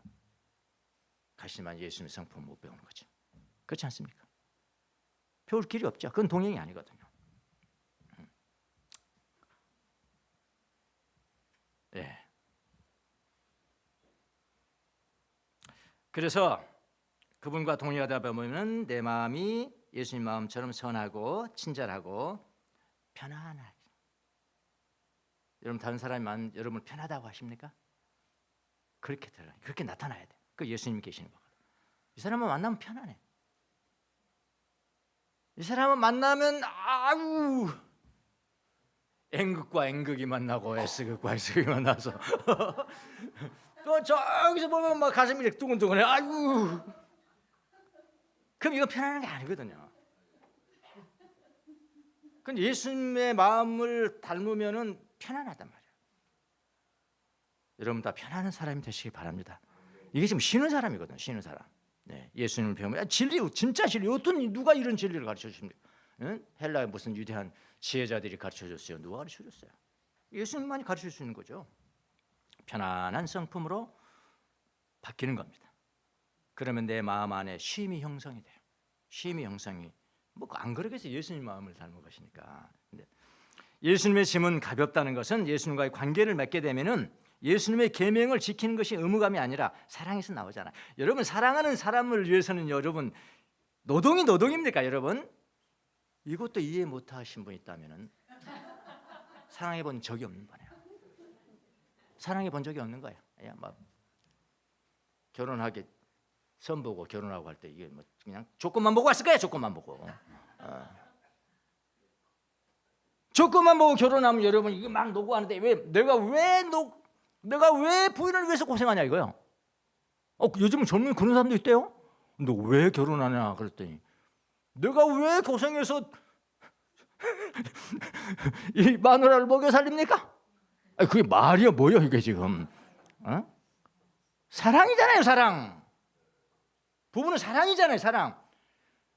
가시지만 예수님의 성품 못 배우는 거죠. 그렇지 않습니까? 배울 길이 없죠. 그건 동행이 아니거든요. 예. 그래서 그분과 동행하다 보면 내 마음이 예수님 마음처럼 선하고 친절하고 편안하게. 여러분 다른 사람이 여러분을 편하다고 하십니까? 그렇게 나타나야 돼. 그 예수님이 계시는 거거든. 이 사람을 만나면 편안해. 이 사람을 만나면 N극과 N극이 만나고 S극과 S극이 만나서 또 저기서 보면 막 가슴이 이렇게 두근두근해. 그럼 이거 편안한 게 아니거든요. 근데 예수님의 마음을 닮으면은 편안하단 말이에요. 여러분 다 편안한 사람이 되시기 바랍니다. 이게 지금 쉬는 사람이거든요. 쉬는 사람. 네, 예수님을 배우면 진리, 진짜 진리. 어떤 누가 이런 진리를 가르쳐 주십니까? 헬라의 무슨 위대한 지혜자들이 가르쳐 줬어요? 누가 가르쳐 줬어요? 예수님만이 가르쳐 주시는 거죠. 편안한 성품으로 바뀌는 겁니다. 그러면 내 마음 안에 쉼이 형성이 돼요. 쉼이 형성이 뭐 안 그러겠어요. 예수님 마음을 닮은 것이니까. 근데 예수님의 짐은 가볍다는 것은 예수님과의 관계를 맺게 되면은 예수님의 계명을 지키는 것이 의무감이 아니라 사랑에서 나오잖아요. 여러분 사랑하는 사람을 위해서는 여러분 노동입니까, 여러분? 이것도 이해 못하신 분 있다면은 사랑해 본 적이 없는 거네요. 사랑해 본 적이 없는 거예요. 막 결혼하게 선 보고 결혼하고 할 때 이게 뭐 그냥 조건만 보고 왔을 거야. 조건만 보고. 조건만 보고 결혼하면 여러분 이거 막 노고하는데 내가 왜 부인을 위해서 고생하냐 이거요. 요즘은 젊은 그런 사람도 있대요. 너 왜 결혼하냐 그랬더니 내가 왜 고생해서 이 마누라를 먹여 살립니까? 그게 말이야 뭐야 이게 지금? 사랑이잖아요, 사랑. 부부는 사랑이잖아요, 사랑.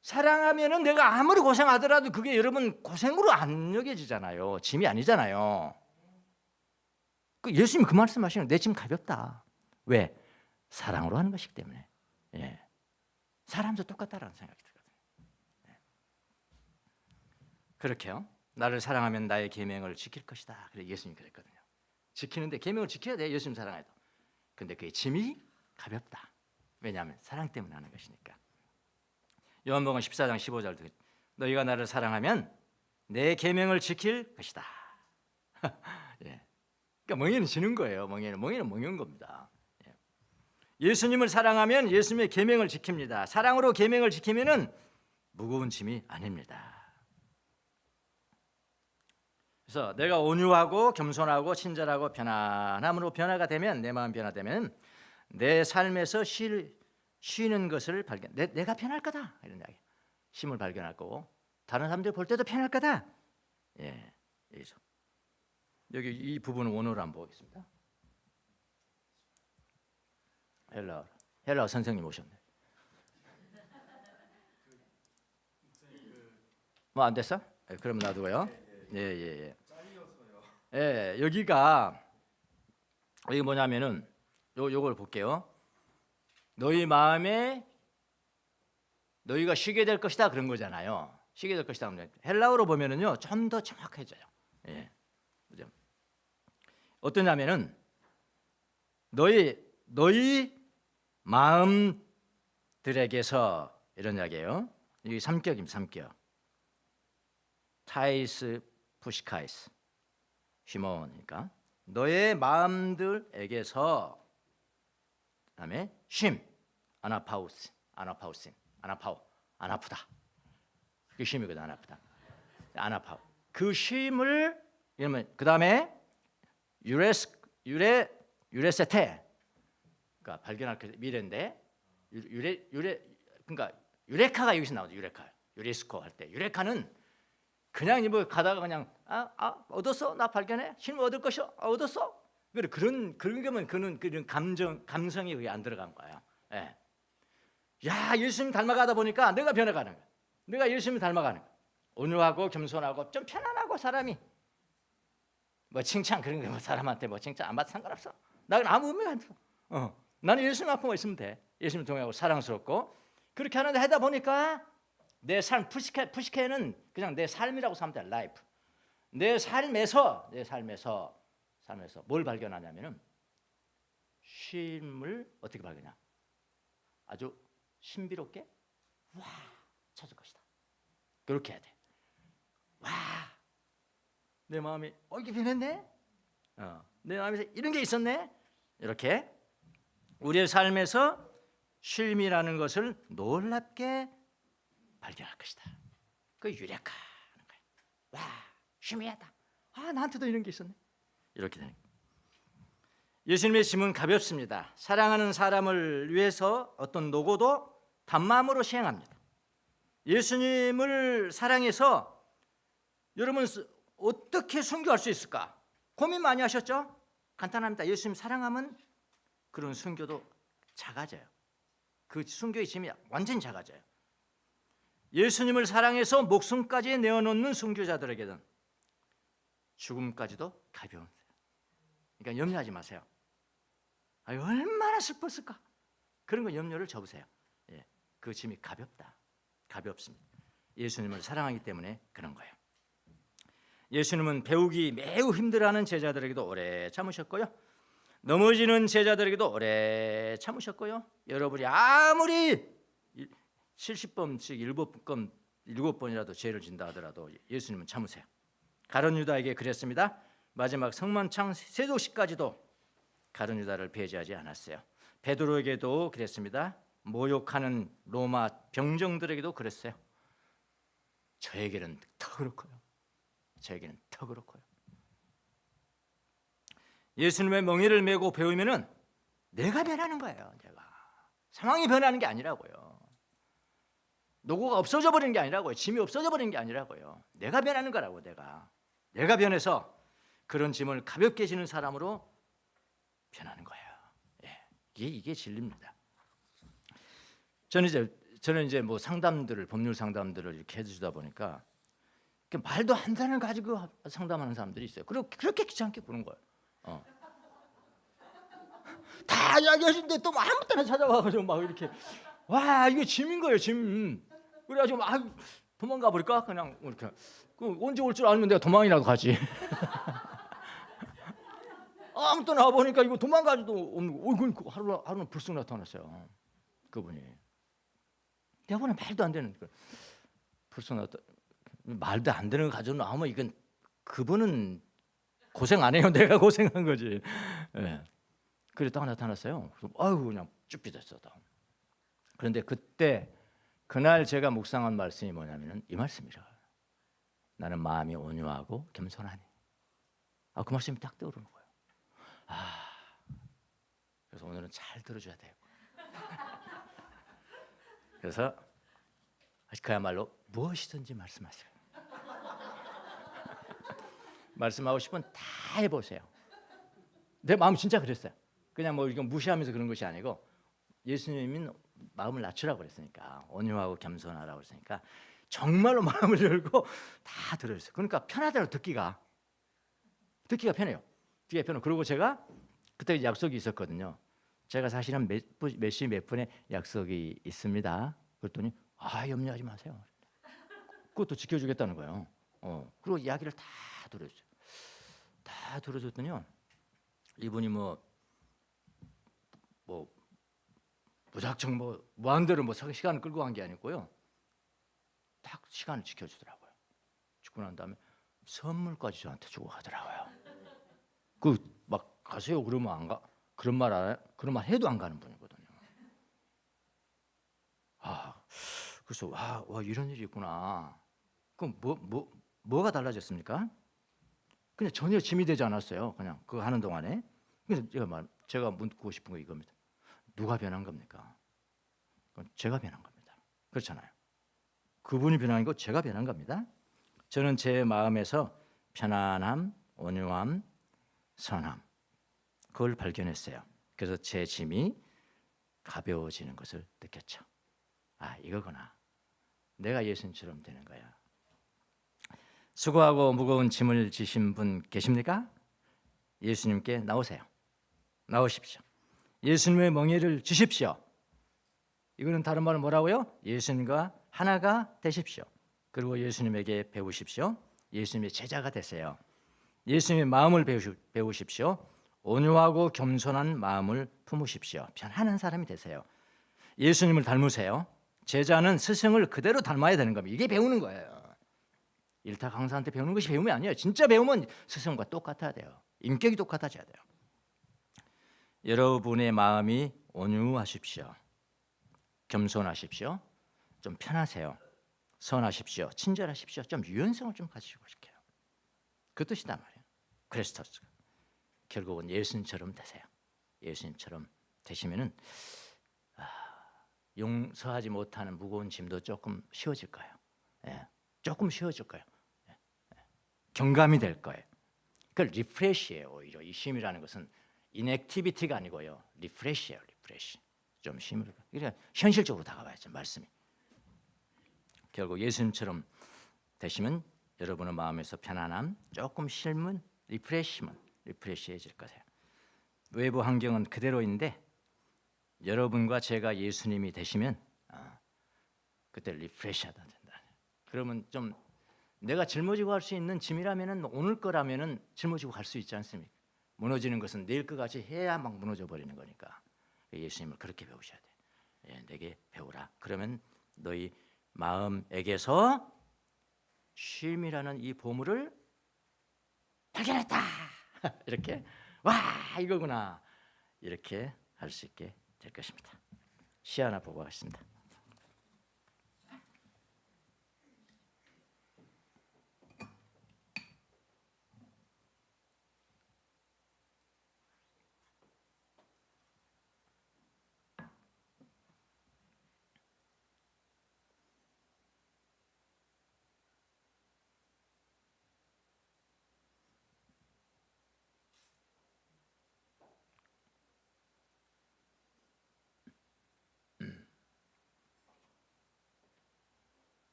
사랑하면은 내가 아무리 고생하더라도 그게 여러분 고생으로 안 여겨지잖아요. 짐이 아니잖아요. 예수님이 그 말씀하시는 내 짐 가볍다. 왜? 사랑으로 하는 것이기 때문에. 예. 사람도 똑같다라는 생각이 들거든요. 예. 그렇게요. 나를 사랑하면 나의 계명을 지킬 것이다. 그래 예수님이 그랬거든요. 지키는데 계명을 지켜야 돼. 예수님 사랑해도. 근데 그게 짐이 가볍다. 왜냐하면 사랑 때문에 하는 것이니까. 요한복음 14장 15절 너희가 나를 사랑하면 내 계명을 지킬 것이다. 예. 그러니까 멍에는 지는 거예요. 멍에는 멍인 겁니다. 예. 예수님을 사랑하면 예수님의 계명을 지킵니다. 사랑으로 계명을 지키면은 무거운 짐이 아닙니다. 그래서 내가 온유하고 겸손하고 친절하고 편안함으로 변화가 되면 내 마음 변화되면 내 삶에서 쉬는 것을 내가 편할 거다 이런 이야기. 쉼을 발견할 거고 다른 사람들 볼 때도 편할 거다. 예, 여기 이 부분은 원어로 한번 보겠습니다. 헬라어 선생님 오셨네. 뭐 안 됐어? 그럼 놔두고요. 예. 예, 여기가 여기 뭐냐면은 요걸 볼게요. 너희 마음에 너희가 쉬게 될 것이다 그런 거잖아요. 쉬게 될 것이다. 헬라어로 보면은요 좀 더 정확해져요. 예, 그죠? 어떠냐면은 너희 마음들에게서 이런 이야기예요. 이게 삼격입니다. 삼격. 타이스 푸시카이스 쉬머니까 너의 마음들에게서 그다음에 쉼 아나파오 안 아프다. 그 쉼이거든. 안 아프다. 아나파오 그 쉼을 이러면 그다음에 유레세테 그러니까 발견할 그 미래인데 그러니까 유레카가 여기서 나오죠. 유레카, 유레스코 할 때 유레카는 그냥 뭐 가다가 그냥 얻었어, 나 발견해, 실물 얻을 것이오, 얻었어. 그런 거면 그런 감성이 거기 안 들어간 거예요. 예. 야, 예수님 닮아가다 보니까 내가 변해가는 거야. 내가 예수님 닮아가는 거야. 온유하고 겸손하고 좀 편안하고 사람이 뭐 칭찬 그런 거 뭐 사람한테 뭐 칭찬 안 받아도 상관없어. 나는 아무 의미가 안 들어. 나는 예수님 앞에만 있으면 돼. 예수님 동행하고 사랑스럽고 그렇게 하는데 하다 보니까 내 삶 푸시케는 그냥 내 삶이라고 하면 돼. 라이프. 내 삶에서 뭘 발견하냐면은 쉼을 어떻게 발견하냐? 아주 신비롭게 와 찾을 것이다. 그렇게 해야 돼. 와, 내 마음이 이게 변했네. 내 마음에서 이런 게 있었네. 이렇게 우리의 삶에서 쉼이라는 것을 놀랍게 발견할 것이다. 그 유력하는 거야. 와, 쉼이야다. 나한테도 이런 게 있었네. 이렇게 되는 거예요. 예수님의 짐은 가볍습니다. 사랑하는 사람을 위해서 어떤 노고도 단마음으로 시행합니다. 예수님을 사랑해서 여러분 어떻게 순교할 수 있을까? 고민 많이 하셨죠? 간단합니다. 예수님 사랑하면 그런 순교도 작아져요. 그 순교의 짐이 완전히 작아져요. 예수님을 사랑해서 목숨까지 내어놓는 순교자들에게는 죽음까지도 가벼운. 그러니까 염려하지 마세요. 얼마나 슬펐을까? 그런 거 염려를 접으세요. 그 짐이 가볍습니다. 예수님을 사랑하기 때문에 그런 거예요. 예수님은 배우기 매우 힘들어하는 제자들에게도 오래 참으셨고요. 넘어지는 제자들에게도 오래 참으셨고요. 여러분이 아무리 70번씩 7번이라도 죄를 진다 하더라도 예수님은 참으세요. 가룟 유다에게 그랬습니다. 마지막 성만창 세조시까지도 가룟 유다를 배제하지 않았어요. 베드로에게도 그랬습니다. 모욕하는 로마 병정들에게도 그랬어요. 저에게는 더 그렇고요. 예수님의 멍에를 메고 배우면은 내가 변하는 거예요. 상황이 변하는 게 아니라고요. 노고가 없어져 버리는 게 아니라고요. 짐이 없어져 버리는 게 아니라고요. 내가 변하는 거라고. 내가 변해서 그런 짐을 가볍게 지는 사람으로 변하는 거예요. 이게 진리입니다. 저는 이제 뭐 상담들을 법률 상담들을 이렇게 해주다 보니까 말도 안 되는 거 가지고 상담하는 사람들이 있어요. 그렇게 귀찮게 구는 거예요. 다 이야기하시는데 또 아무 때나 찾아와가지고 막 이렇게 와 이게 짐인 거예요, 짐. 그래가지고 도망가 버릴까 그냥 이렇게. 언제 올 줄 알면 내가 도망이라도 가지. 아무 때나 와 보니까 이거 도망가지도 없는 거. 하루는 불쑥 나타났어요. 그분이. 내가 보니 말도 안 되는 불쑥 나타. 말도 안 되는 거 가지고 나오면 이건 그분은 고생 안 해요. 내가 고생한 거지. 그래 딱 나타났어요. 그냥 쭈삣했어. 그런데 그날 제가 묵상한 말씀이 뭐냐면은 이 말씀이라. 나는 마음이 온유하고 겸손하니. 그 말씀이 딱 떠오르는 거예요. 그래서 오늘은 잘 들어줘야 돼요. 그래서 그야말로 무엇이든지 말씀하세요. 말씀하고 싶으면 다 해보세요. 내 마음 진짜 그랬어요. 그냥 뭐 이거 무시하면서 그런 것이 아니고 예수님이 마음을 낮추라고 그랬으니까 온유하고 겸손하라고 그랬으니까 정말로 마음을 열고 다 들어주세요. 그러니까 편하더라고 듣기가 편해요. 듣기가 편해요. 그리고 제가 그때 약속이 있었거든요. 제가 사실은 몇 시 몇 분에 약속이 있습니다. 그랬더니 염려하지 마세요. 그것도 지켜주겠다는 거예요. 그리고 이야기를 다 들어줬어요. 다 들어줬더니요. 이분이 무작정 무한대로 시간을 끌고 간 게 아니고요. 딱 시간을 지켜주더라고요. 죽고 난 다음에 선물까지 저한테 주고 가더라고요. 막 가세요 그러면 안 가. 그런 말 해도 안 가는 분이거든요. 그래서 와 이런 일이 있구나. 그럼 뭐가 달라졌습니까? 그냥 전혀 짐이 되지 않았어요. 그냥 그거 하는 동안에. 그래서 제가 묻고 싶은 거 이겁니다. 누가 변한 겁니까? 그건 제가 변한 겁니다. 그렇잖아요. 그분이 변한 거 제가 변한 겁니다. 저는 제 마음에서 편안함, 온유함, 선함 그걸 발견했어요. 그래서 제 짐이 가벼워지는 것을 느꼈죠. 아, 이거구나. 내가 예수님처럼 되는 거야. 수고하고 무거운 짐을 지신 분 계십니까? 예수님께 나오세요. 나오십시오. 예수님의 멍에를 지십시오. 이거는 다른 말은 뭐라고요? 예수님과 하나가 되십시오. 그리고 예수님에게 배우십시오. 예수님의 제자가 되세요. 예수님의 마음을 배우십시오. 온유하고 겸손한 마음을 품으십시오. 편안한 사람이 되세요. 예수님을 닮으세요. 제자는 스승을 그대로 닮아야 되는 겁니다. 이게 배우는 거예요. 일타 강사한테 배우는 것이 배움이 아니에요. 진짜 배우면 스승과 똑같아야 돼요. 인격이 똑같아져야 돼요. 여러분의 마음이 온유하십시오. 겸손하십시오. 좀 편하세요. 선하십시오. 친절하십시오. 좀 유연성을 좀 가지고 싶게요. 그 뜻이단 말이에요. 크리스토스가 결국은 예수님처럼 되세요. 예수님처럼 되시면은 용서하지 못하는 무거운 짐도 조금 쉬워질 거예요. 예, 조금 쉬워질 거예요. 예, 경감이 될 거예요. 그 리프레시예요. 오히려 이 쉼이라는 것은 인액티비티가 아니고요. 리프레시예요. 리프레시. 좀 쉼을. 그러니까 현실적으로 다가와야죠. 말씀이. 결국 예수님처럼 되시면 여러분의 마음에서 편안함, 조금 쉼은 리프레시해질 거예요. 외부 환경은 그대로인데 여러분과 제가 예수님이 되시면 그때 리프레시하다 된다. 그러면 좀 내가 짊어지고 갈 수 있는 짐이라면은 오늘 거라면은 짊어지고 갈 수 있지 않습니까? 무너지는 것은 내일 것 같이 해야 막 무너져 버리는 거니까 예수님을 그렇게 배우셔야 돼. 예, 내게 배우라. 그러면 너희 마음에게서 쉼이라는 이 보물을 발견했다. 이렇게 와 이거구나 이렇게 할 수 있게 될 것입니다. 시 하나 보고 가겠습니다.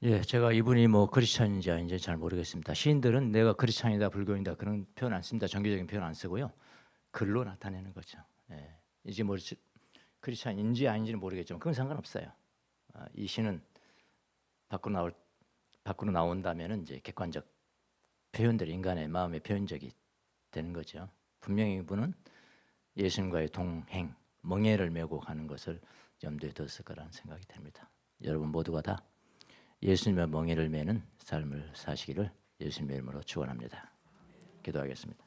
예, 제가 이분이 뭐 크리스찬인지 아닌지 잘 모르겠습니다. 시인들은 내가 크리스찬이다, 불교인다 그런 표현 안 씁니다. 정규적인 표현 안 쓰고요. 글로 나타내는 거죠. 예, 이제 뭐 크리스찬인지 아닌지는 모르겠지만 그건 상관없어요. 이 시는 밖으로 나온다면은 이제 객관적 표현들이 인간의 마음의 표현적이 되는 거죠. 분명히 이분은 예수님과의 동행, 멍에를 메고 가는 것을 염두에 뒀을 거라는 생각이 듭니다. 여러분 모두가 다 예수님의 멍에를 메는 삶을 사시기를 예수님의 이름으로 축원합니다. 기도하겠습니다.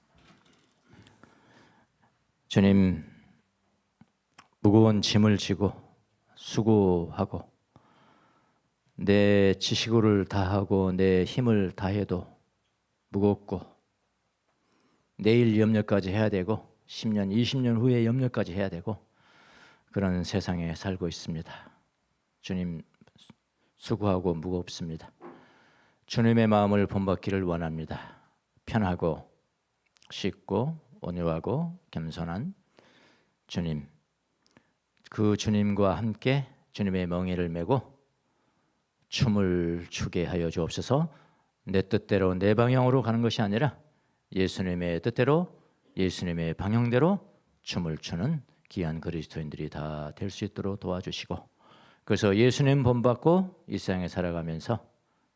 주님, 무거운 짐을 지고 수고하고 내 지식을 다하고 내 힘을 다해도 무겁고 내일 염려까지 해야 되고 10년, 20년 후에 염려까지 해야 되고 그런 세상에 살고 있습니다. 주님, 수고하고 무겁습니다. 주님의 마음을 본받기를 원합니다. 편하고 쉽고 온유하고 겸손한 주님, 그 주님과 함께 주님의 멍에를 메고 춤을 추게 하여 주옵소서. 내 뜻대로 내 방향으로 가는 것이 아니라 예수님의 뜻대로 예수님의 방향대로 춤을 추는 귀한 그리스도인들이 다 될 수 있도록 도와주시고 그래서 예수님 본받고 이 세상에 살아가면서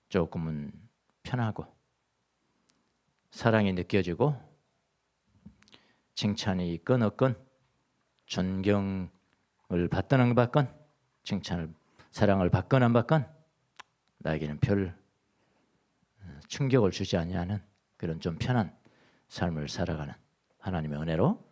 조금은 편하고 사랑이 느껴지고 칭찬이 있건 없건 존경을 받든 안 받건 칭찬을 사랑을 받건 안 받건 나에게는 별 충격을 주지 아니하는 그런 좀 편한 삶을 살아가는 하나님의 은혜로